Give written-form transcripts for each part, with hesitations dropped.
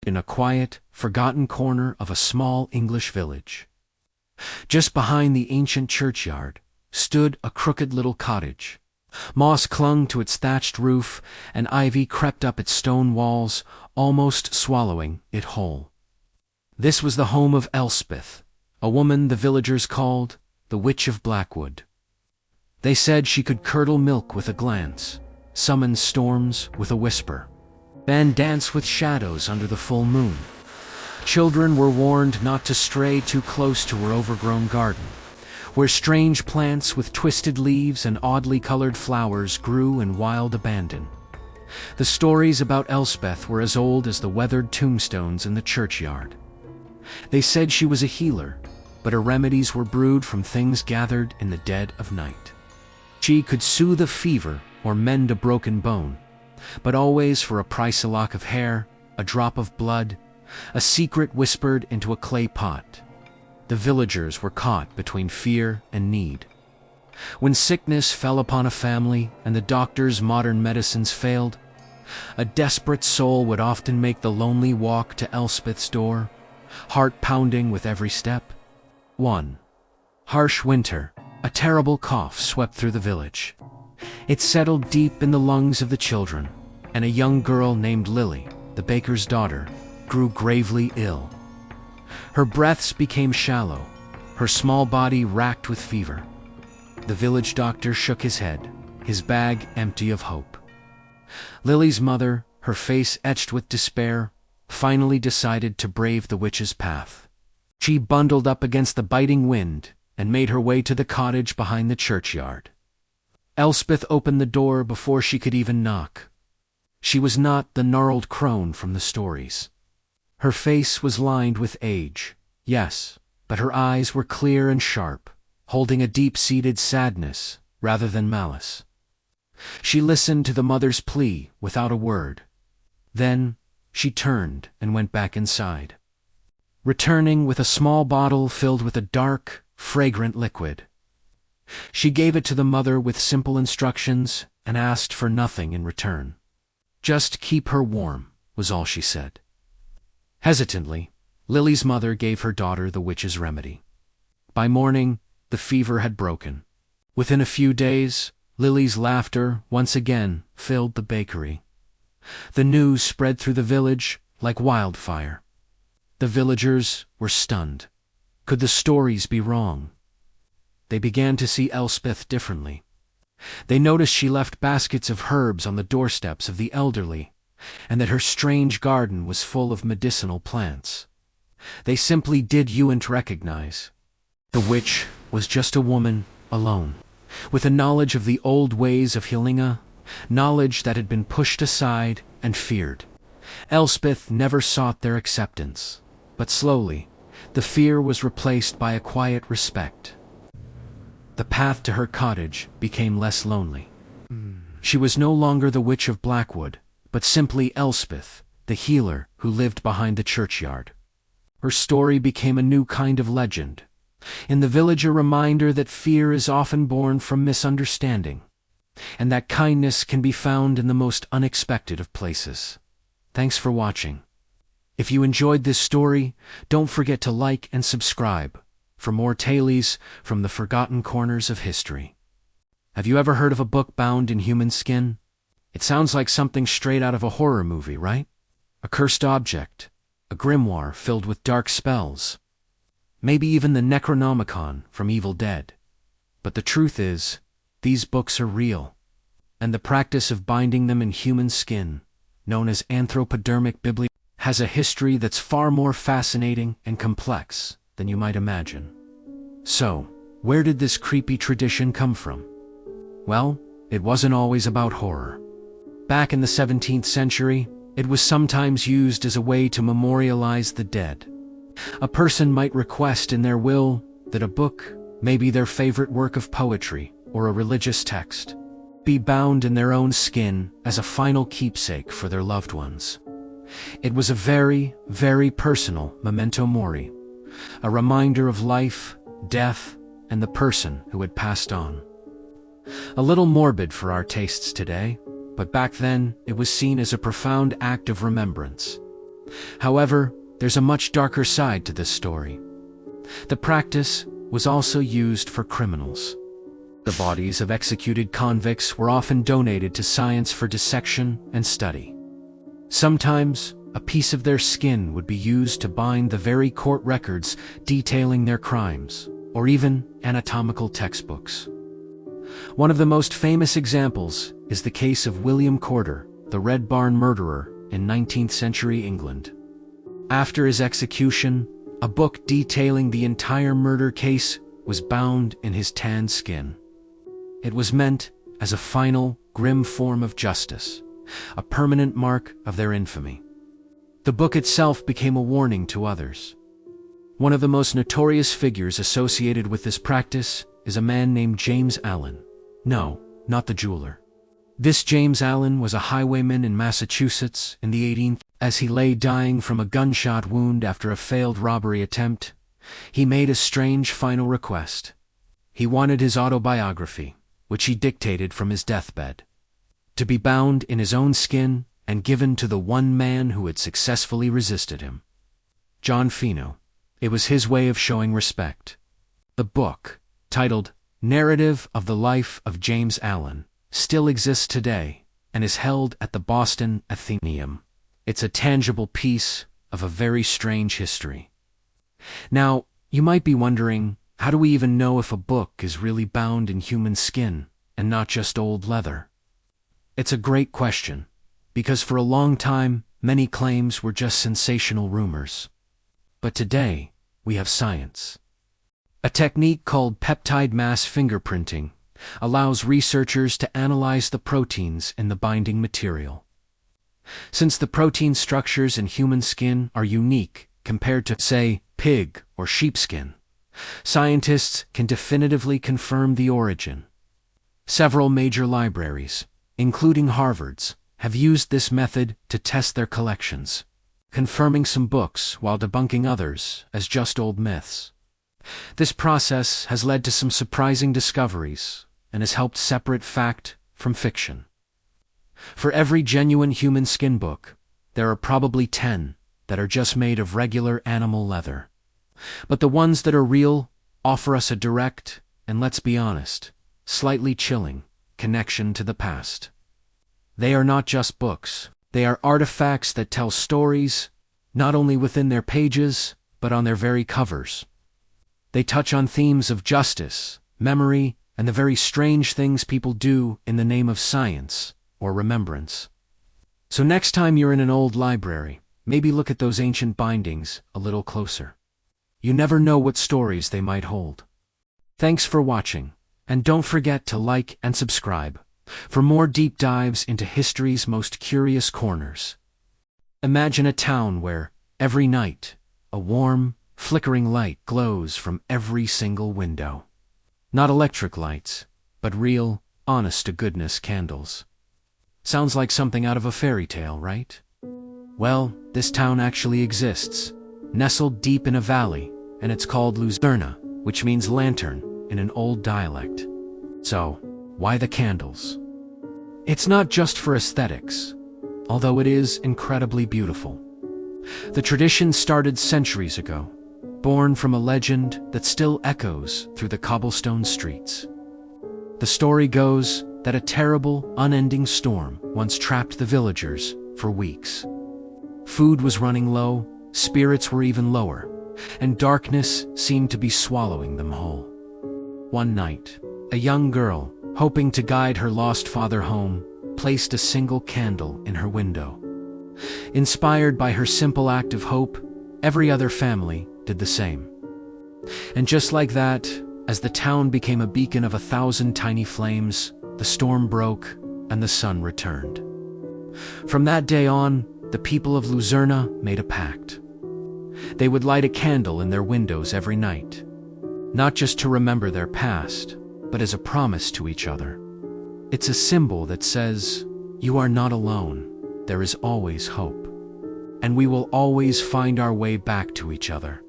in a quiet, forgotten corner of a small English village. Just behind the ancient churchyard stood a crooked little cottage. Moss clung to its thatched roof, and ivy crept up its stone walls, almost swallowing it whole. This was the home of Elspeth, a woman the villagers called the Witch of Blackwood. They said she could curdle milk with a glance, summon storms with a whisper, and dance with shadows under the full moon. Children were warned not to stray too close to her overgrown garden, where strange plants with twisted leaves and oddly colored flowers grew in wild abandon. The stories about Elspeth were as old as the weathered tombstones in the churchyard. They said she was a healer, but her remedies were brewed from things gathered in the dead of night. She could soothe a fever or mend a broken bone, but always for a price: a lock of hair, a drop of blood, a secret whispered into a clay pot. The villagers were caught between fear and need. When sickness fell upon a family and the doctor's modern medicines failed, a desperate soul would often make the lonely walk to Elspeth's door, heart pounding with every step. One harsh winter, a terrible cough swept through the village. It settled deep in the lungs of the children, and a young girl named Lily, the baker's daughter, grew gravely ill. Her breaths became shallow, her small body racked with fever. The village doctor shook his head, his bag empty of hope. Lily's mother, her face etched with despair, finally decided to brave the witch's path. She bundled up against the biting wind and made her way to the cottage behind the churchyard. Elspeth opened the door before she could even knock. She was not the gnarled crone from the stories. Her face was lined with age, yes, but her eyes were clear and sharp, holding a deep-seated sadness rather than malice. She listened to the mother's plea without a word. Then she turned and went back inside, returning with a small bottle filled with a dark, fragrant liquid. She gave it to the mother with simple instructions and asked for nothing in return. Just keep her warm, was all she said. Hesitantly, Lily's mother gave her daughter the witch's remedy. By morning, the fever had broken. Within a few days, Lily's laughter once again filled the bakery. The news spread through the village like wildfire. The villagers were stunned. Could the stories be wrong? They began to see Elspeth differently. They noticed she left baskets of herbs on the doorsteps of the elderly, and that her strange garden was full of medicinal plants. They simply didn't recognize. The witch was just a woman, alone, with a knowledge of the old ways of healing, knowledge that had been pushed aside and feared. Elspeth never sought their acceptance, but slowly, the fear was replaced by a quiet respect. The path to her cottage became less lonely. She was no longer the Witch of Blackwood, but simply Elspeth, the healer who lived behind the churchyard. Her story became a new kind of legend. In the village, a reminder that fear is often born from misunderstanding, and that kindness can be found in the most unexpected of places. Thanks for watching. If you enjoyed this story, don't forget to like and subscribe for more tales from the forgotten corners of history. Have you ever heard of a book bound in human skin? It sounds like something straight out of a horror movie, right? A cursed object, a grimoire filled with dark spells, maybe even the Necronomicon from Evil Dead. But the truth is, these books are real, and the practice of binding them in human skin, known as anthropodermic bibliography, has a history that's far more fascinating and complex than you might imagine. So, where did this creepy tradition come from? Well, it wasn't always about horror. Back in the 17th century, it was sometimes used as a way to memorialize the dead. A person might request in their will that a book, maybe their favorite work of poetry or a religious text, be bound in their own skin as a final keepsake for their loved ones. It was a very, very personal memento mori, a reminder of life, death, and the person who had passed on. A little morbid for our tastes today, but back then it was seen as a profound act of remembrance. However, there's a much darker side to this story. The practice was also used for criminals. The bodies of executed convicts were often donated to science for dissection and study. Sometimes, a piece of their skin would be used to bind the very court records detailing their crimes, or even anatomical textbooks. One of the most famous examples is the case of William Corder, the Red Barn murderer in 19th century England. After his execution, a book detailing the entire murder case was bound in his tanned skin. It was meant as a final, grim form of justice, a permanent mark of their infamy. The book itself became a warning to others. One of the most notorious figures associated with this practice is a man named James Allen. No, not the jeweler. This James Allen was a highwayman in Massachusetts in the 18th. As he lay dying from a gunshot wound after a failed robbery attempt, he made a strange final request. He wanted his autobiography, which he dictated from his deathbed, to be bound in his own skin and given to the one man who had successfully resisted him, John Fino. It was his way of showing respect. The book, titled Narrative of the Life of James Allen, still exists today and is held at the Boston Athenaeum. It's a tangible piece of a very strange history. Now, you might be wondering, how do we even know if a book is really bound in human skin and not just old leather? It's a great question, because for a long time, many claims were just sensational rumors. But today, we have science. A technique called peptide mass fingerprinting allows researchers to analyze the proteins in the binding material. Since the protein structures in human skin are unique compared to, say, pig or sheepskin, scientists can definitively confirm the origin. Several major libraries, including Harvard's, have used this method to test their collections, confirming some books while debunking others as just old myths. This process has led to some surprising discoveries and has helped separate fact from fiction. For every genuine human skin book, there are probably 10 that are just made of regular animal leather. But the ones that are real offer us a direct, and let's be honest, slightly chilling, connection to the past. They are not just books. They are artifacts that tell stories, not only within their pages, but on their very covers. They touch on themes of justice, memory, and the very strange things people do in the name of science or remembrance. So next time you're in an old library, maybe look at those ancient bindings a little closer. You never know what stories they might hold. Thanks for watching, and don't forget to like and subscribe for more deep dives into history's most curious corners. Imagine a town where, every night, a warm, flickering light glows from every single window. Not electric lights, but real, honest-to-goodness candles. Sounds like something out of a fairy tale, right? Well, this town actually exists, nestled deep in a valley, and it's called Luzerna, which means lantern in an old dialect. So, why the candles? It's not just for aesthetics, although it is incredibly beautiful. The tradition started centuries ago, born from a legend that still echoes through the cobblestone streets. The story goes that a terrible, unending storm once trapped the villagers for weeks. Food was running low, spirits were even lower, and darkness seemed to be swallowing them whole. One night, a young girl, hoping to guide her lost father home, placed a single candle in her window. Inspired by her simple act of hope, every other family did the same. And just like that, as the town became a beacon of 1,000 tiny flames, the storm broke and the sun returned. From that day on, the people of Luzerna made a pact. They would light a candle in their windows every night, not just to remember their past, but as a promise to each other. It's a symbol that says, "You are not alone, there is always hope, and we will always find our way back to each other."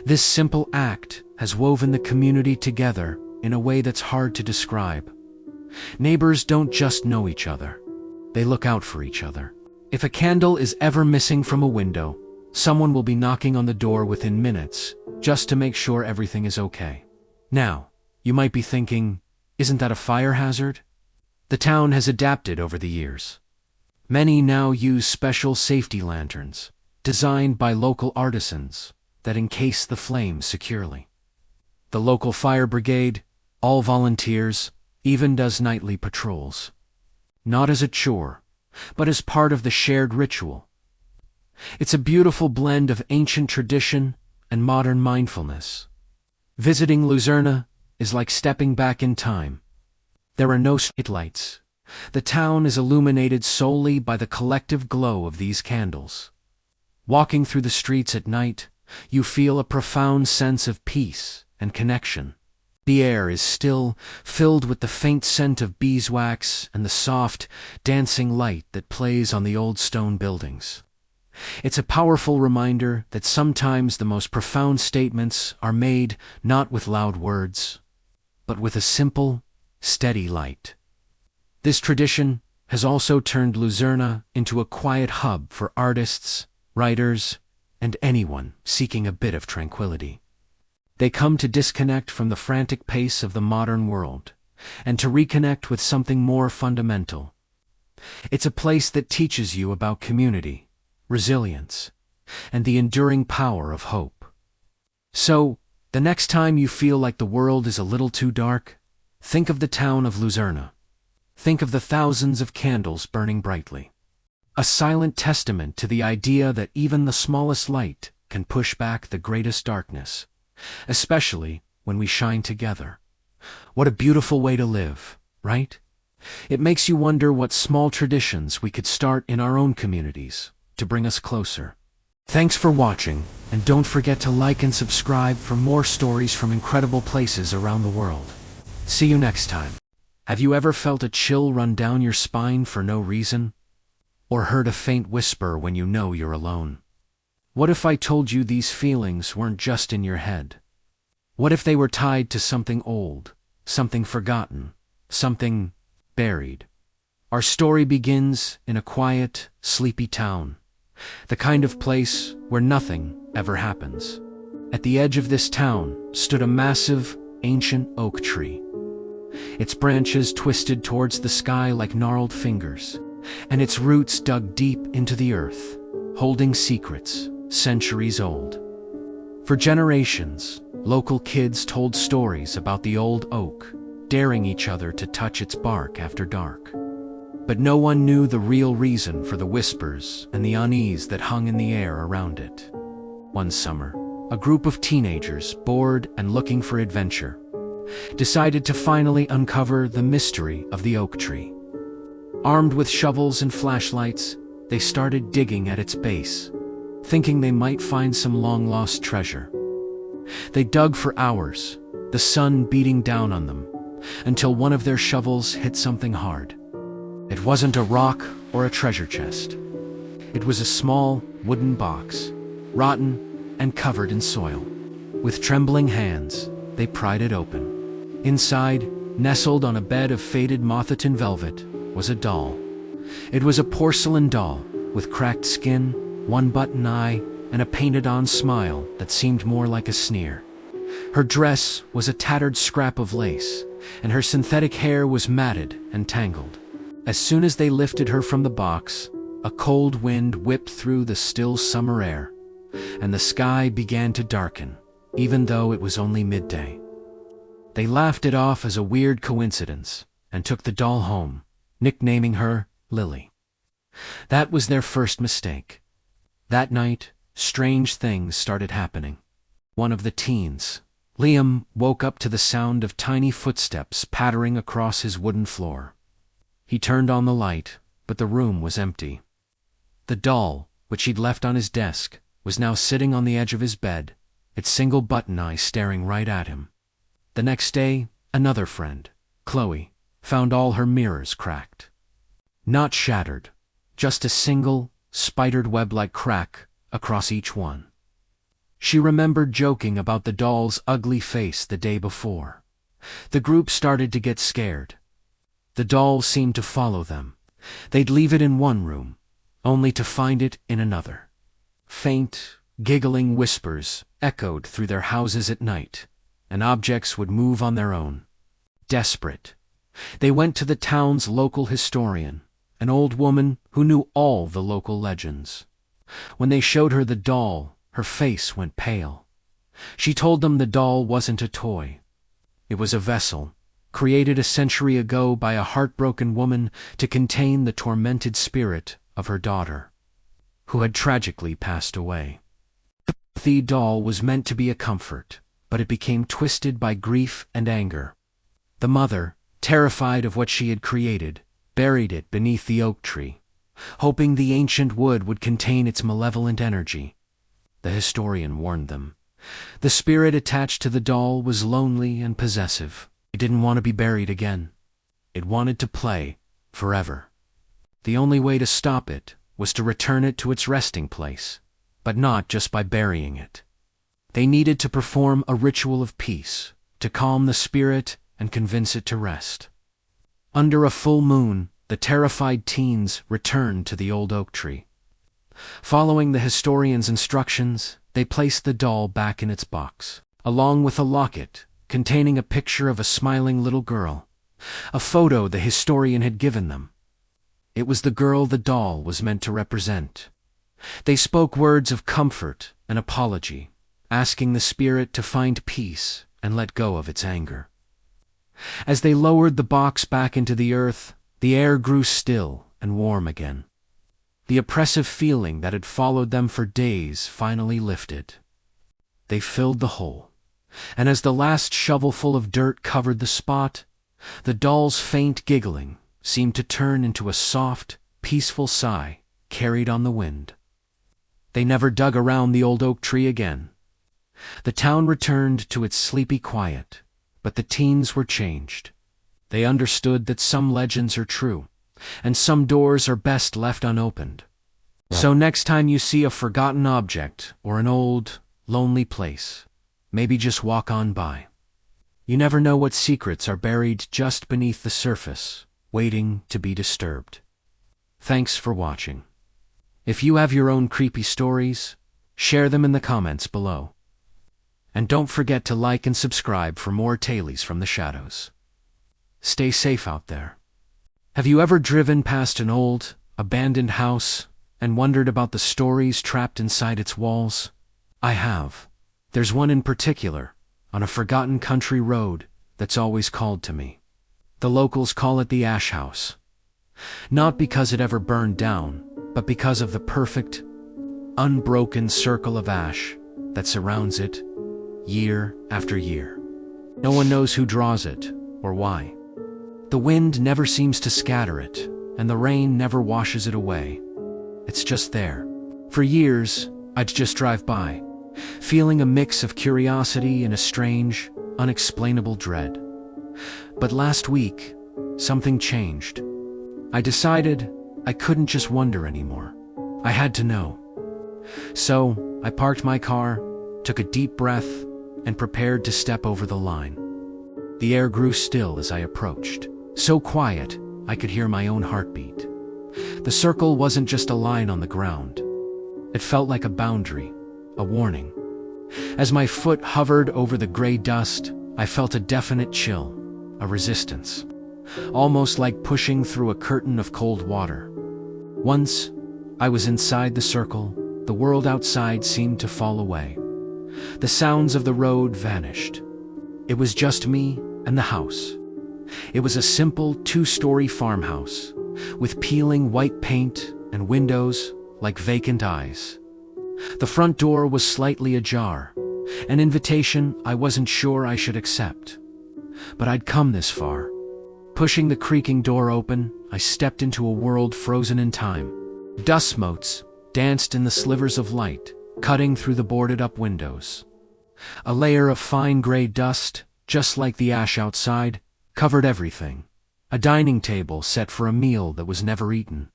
This simple act has woven the community together in a way that's hard to describe. Neighbors don't just know each other, they look out for each other. If a candle is ever missing from a window, someone will be knocking on the door within minutes, just to make sure everything is okay. Now, you might be thinking, isn't that a fire hazard? The town has adapted over the years. Many now use special safety lanterns, designed by local artisans, that encase the flames securely. The local fire brigade, all volunteers, even does nightly patrols. Not as a chore, but as part of the shared ritual. It's a beautiful blend of ancient tradition and modern mindfulness. Visiting Luzerna is like stepping back in time. There are no streetlights. The town is illuminated solely by the collective glow of these candles. Walking through the streets at night, you feel a profound sense of peace and connection. The air is still, filled with the faint scent of beeswax and the soft, dancing light that plays on the old stone buildings. It's a powerful reminder that sometimes the most profound statements are made not with loud words, but with a simple, steady light. This tradition has also turned Luzerna into a quiet hub for artists, writers, and anyone seeking a bit of tranquility. They come to disconnect from the frantic pace of the modern world, and to reconnect with something more fundamental. It's a place that teaches you about community, resilience, and the enduring power of hope. So, the next time you feel like the world is a little too dark, think of the town of Luzerna. Think of the thousands of candles burning brightly. A silent testament to the idea that even the smallest light can push back the greatest darkness, especially when we shine together. What a beautiful way to live, right? It makes you wonder what small traditions we could start in our own communities to bring us closer. Thanks for watching, and don't forget to like and subscribe for more stories from incredible places around the world. See you next time. Have you ever felt a chill run down your spine for no reason? Or heard a faint whisper when you know you're alone? What if I told you these feelings weren't just in your head? What if they were tied to something old, something forgotten, something buried? Our story begins in a quiet, sleepy town, the kind of place where nothing ever happens. At the edge of this town stood a massive, ancient oak tree. Its branches twisted towards the sky like gnarled fingers, and its roots dug deep into the earth, holding secrets centuries old. For generations, local kids told stories about the old oak, daring each other to touch its bark after dark. But no one knew the real reason for the whispers and the unease that hung in the air around it. One summer, a group of teenagers, bored and looking for adventure, decided to finally uncover the mystery of the oak tree. Armed with shovels and flashlights, they started digging at its base, thinking they might find some long-lost treasure. They dug for hours, the sun beating down on them, until one of their shovels hit something hard. It wasn't a rock or a treasure chest. It was a small, wooden box, rotten and covered in soil. With trembling hands, they pried it open. Inside, nestled on a bed of faded moth-eaten velvet, was a doll. It was a porcelain doll, with cracked skin, one button eye, and a painted-on smile that seemed more like a sneer. Her dress was a tattered scrap of lace, and her synthetic hair was matted and tangled. As soon as they lifted her from the box, a cold wind whipped through the still summer air, and the sky began to darken, even though it was only midday. They laughed it off as a weird coincidence and took the doll home, nicknaming her Lily. That was their first mistake. That night, strange things started happening. One of the teens, Liam, woke up to the sound of tiny footsteps pattering across his wooden floor. He turned on the light, but the room was empty. The doll, which he'd left on his desk, was now sitting on the edge of his bed, its single button eye staring right at him. The next day, another friend, Chloe, found all her mirrors cracked. Not shattered, just a single, spidered web-like crack across each one. She remembered joking about the doll's ugly face the day before. The group started to get scared. The doll seemed to follow them. They'd leave it in one room, only to find it in another. Faint, giggling whispers echoed through their houses at night, and objects would move on their own. Desperate, they went to the town's local historian, an old woman who knew all the local legends. When they showed her the doll, her face went pale. She told them the doll wasn't a toy. It was a vessel, created a century ago by a heartbroken woman to contain the tormented spirit of her daughter, who had tragically passed away. The doll was meant to be a comfort, but it became twisted by grief and anger. The mother, terrified of what she had created, buried it beneath the oak tree, hoping the ancient wood would contain its malevolent energy. The historian warned them. The spirit attached to the doll was lonely and possessive. It didn't want to be buried again. It wanted to play forever. The only way to stop it was to return it to its resting place, but not just by burying it. They needed to perform a ritual of peace, to calm the spirit and convince it to rest. Under a full moon, the terrified teens returned to the old oak tree. Following the historian's instructions, they placed the doll back in its box, along with a locket containing a picture of a smiling little girl, a photo the historian had given them. It was the girl the doll was meant to represent. They spoke words of comfort and apology, asking the spirit to find peace and let go of its anger. As they lowered the box back into the earth, the air grew still and warm again. The oppressive feeling that had followed them for days finally lifted. They filled the hole, and as the last shovelful of dirt covered the spot, the doll's faint giggling seemed to turn into a soft, peaceful sigh carried on the wind. They never dug around the old oak tree again. The town returned to its sleepy quiet, but the teens were changed. They understood that some legends are true, and some doors are best left unopened. So next time you see a forgotten object or an old, lonely place, maybe just walk on by. You never know what secrets are buried just beneath the surface, waiting to be disturbed. Thanks for watching. If you have your own creepy stories, share them in the comments below. And don't forget to like and subscribe for more tales from the shadows. Stay safe out there. Have you ever driven past an old, abandoned house and wondered about the stories trapped inside its walls? I have. There's one in particular, on a forgotten country road, that's always called to me. The locals call it the Ash House. Not because it ever burned down, but because of the perfect, unbroken circle of ash that surrounds it year after year. No one knows who draws it or why. The wind never seems to scatter it, and the rain never washes it away. It's just there. For years, I'd just drive by, feeling a mix of curiosity and a strange, unexplainable dread. But last week, something changed. I decided I couldn't just wonder anymore. I had to know. So, I parked my car, took a deep breath, and prepared to step over the line. The air grew still as I approached, so quiet I could hear my own heartbeat. The circle wasn't just a line on the ground. It felt like a boundary, a warning. As my foot hovered over the gray dust, I felt a definite chill, a resistance, almost like pushing through a curtain of cold water. Once I was inside the circle, the world outside seemed to fall away. The sounds of the road vanished. It was just me and the house. It was a simple two-story farmhouse, with peeling white paint and windows like vacant eyes. The front door was slightly ajar, an invitation I wasn't sure I should accept. But I'd come this far. Pushing the creaking door open, I stepped into a world frozen in time. Dust motes danced in the slivers of light, cutting through the boarded-up windows. A layer of fine gray dust, just like the ash outside, covered everything. A dining table set for a meal that was never eaten.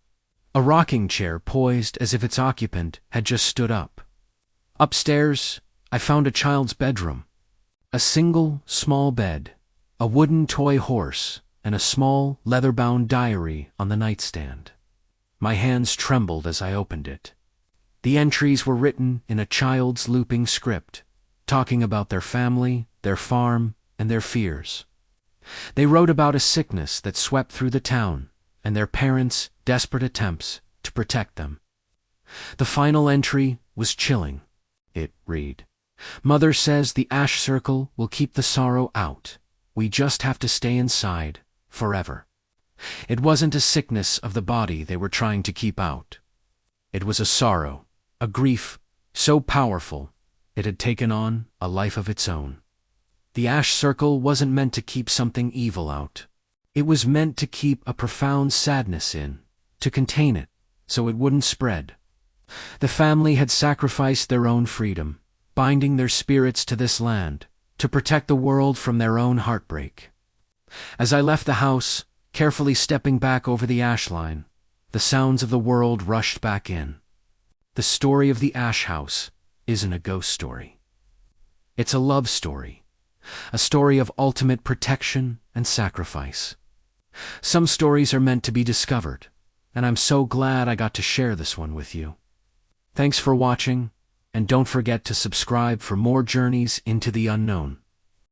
A rocking chair poised as if its occupant had just stood up. Upstairs, I found a child's bedroom. A single, small bed, a wooden toy horse, and a small, leather-bound diary on the nightstand. My hands trembled as I opened it. The entries were written in a child's looping script, talking about their family, their farm, and their fears. They wrote about a sickness that swept through the town, and their parents' desperate attempts to protect them. The final entry was chilling. It read, "Mother says the ash circle will keep the sorrow out. We just have to stay inside, forever." It wasn't a sickness of the body they were trying to keep out. It was a sorrow, a grief, so powerful, it had taken on a life of its own. The ash circle wasn't meant to keep something evil out. It was meant to keep a profound sadness in, to contain it, so it wouldn't spread. The family had sacrificed their own freedom, binding their spirits to this land, to protect the world from their own heartbreak. As I left the house, carefully stepping back over the ash line, the sounds of the world rushed back in. The story of the ash house isn't a ghost story. It's a love story, a story of ultimate protection and sacrifice. Some stories are meant to be discovered, and I'm so glad I got to share this one with you. Thanks for watching, and don't forget to subscribe for more journeys into the unknown.